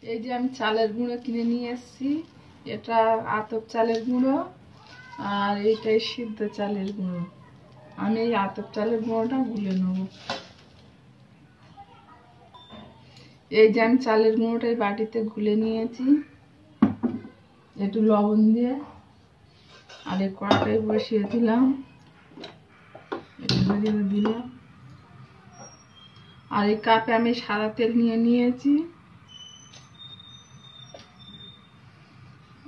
এই যে আমি চালের গুঁড়ো কিনে নিয়ে এসেছি, এটা আতপ চালের গুঁড়ো আর এইটাই সিদ্ধ চালের গুঁড়ো। আমি এই আতপ চালের গুঁড়োটা গুলে নেব। এই যে আমি চালের গুঁড়োটা এই বাটিতে গুলে নিয়েছি একটু লবণ দিয়ে, আর এই কড়াটাই বসিয়ে দিলাম, একটু দিলাম। আর এই কাপে আমি সাদা তেল নিয়েছি,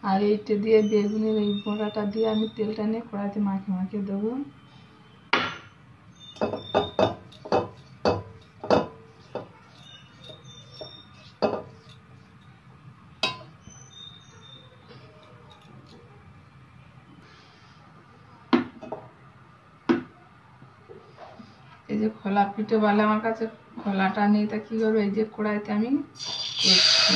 আর এইটা দিয়ে বেগুনের এই বড়াটা দিয়ে আমি তেলটা নিয়ে কড়াইতে মাখিয়ে দেবো। এই যে খোলা পিঠে বলে, আমার কাছে খোলাটা নেই, তা কি করবো, এই যে কড়াইতে আমি করছি।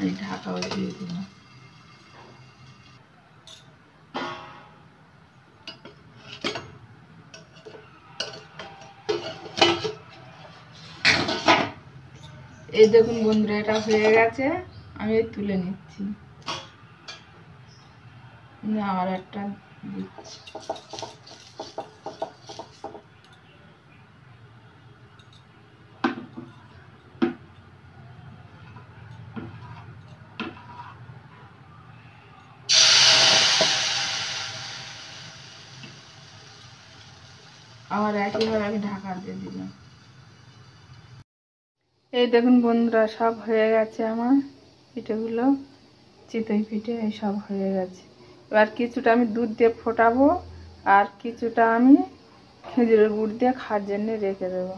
এই ঢাকাও দিয়ে দিলাম। এই দেখুন বন্ধুরা, এটা হয়ে গেছে, আমি তুলে নিচ্ছি। আবার একটা দিচ্ছি। আবার একইভাবে আমি ঢাকা দিয়ে দিলাম। এই দেখুন বন্ধুরা, সব হয়ে গেছে আমার পিঠেগুলো, চিতই পিঠে এই সব হয়ে গেছে। এবার কিছুটা আমি দুধ দিয়ে ফোটাবো, আর কিছুটা আমি খেজুরের গুড় দিয়ে খাওয়ার জন্য রেখে দেবো।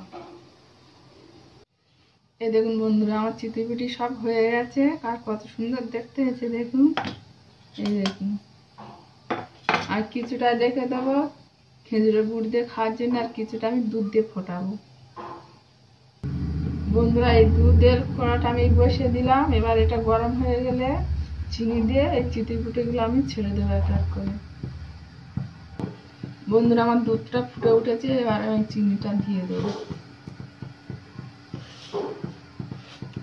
এই দেখুন বন্ধুরা, আমার চিতই পিঠে সব হয়ে গেছে, আর কত সুন্দর দেখতে হয়েছে দেখুন। এই দেখুন, আর কিছুটা রেখে দেবো খেজুরের গুড় দিয়ে খাওয়ার জন্য, আর কিছুটা আমি দুধ দিয়ে ফোটাবো। বন্ধুরা, এই দুধের কড়াটা আমি বসিয়ে দিলাম। এবার এটা গরম হয়ে গেলে চিনি দিয়ে এই চিতই পিঠেগুলো আমি ছেড়ে দেবো এক এক করে। বন্ধুরা, আমার দুধটা ফুটে উঠেছে, এবার আমি চিনিটা দিয়ে দেবো।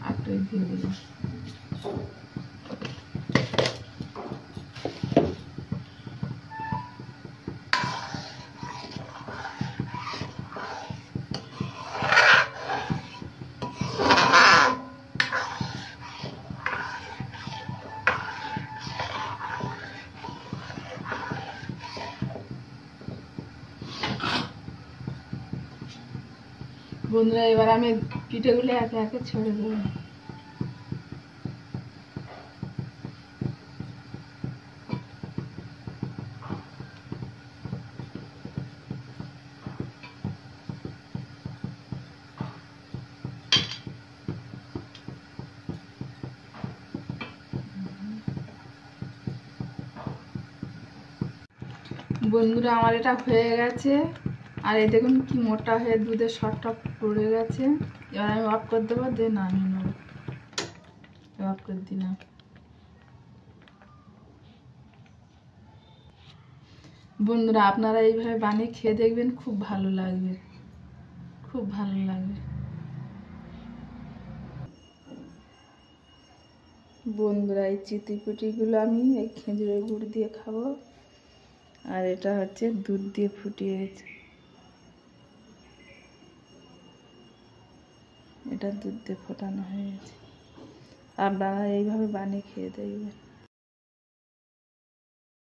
আটটাই দিয়ে দিলাম। বন্ধুরা, এবার আমি পিঠেগুলো একে একে ছেড়ে দেবো। বন্ধুরা, আমার এটা হয়ে গেছে, আর এই দেখুন কি মোটা হয়ে দুধের সরটা পড়ে গেছে। এবার আমি অফ করে দেবো, দিয়ে নামিয়ে নেবো। অফ করে দিলাম। বন্ধুরা, আপনারা এইভাবে বানিয়ে খেয়ে দেখবেন, খুব ভালো লাগবে, খুব ভালো লাগবে। বন্ধুরা, এই চিতই পিঠেগুলো আমি এই খেজুরের গুড় দিয়ে খাবো, আর এটা হচ্ছে দুধ দিয়ে ফুটিয়েছে, এটা দুধ দিয়ে ফোটানো হয়েছে। আপনারা এইভাবে বানিয়ে খেয়ে দেখবেন।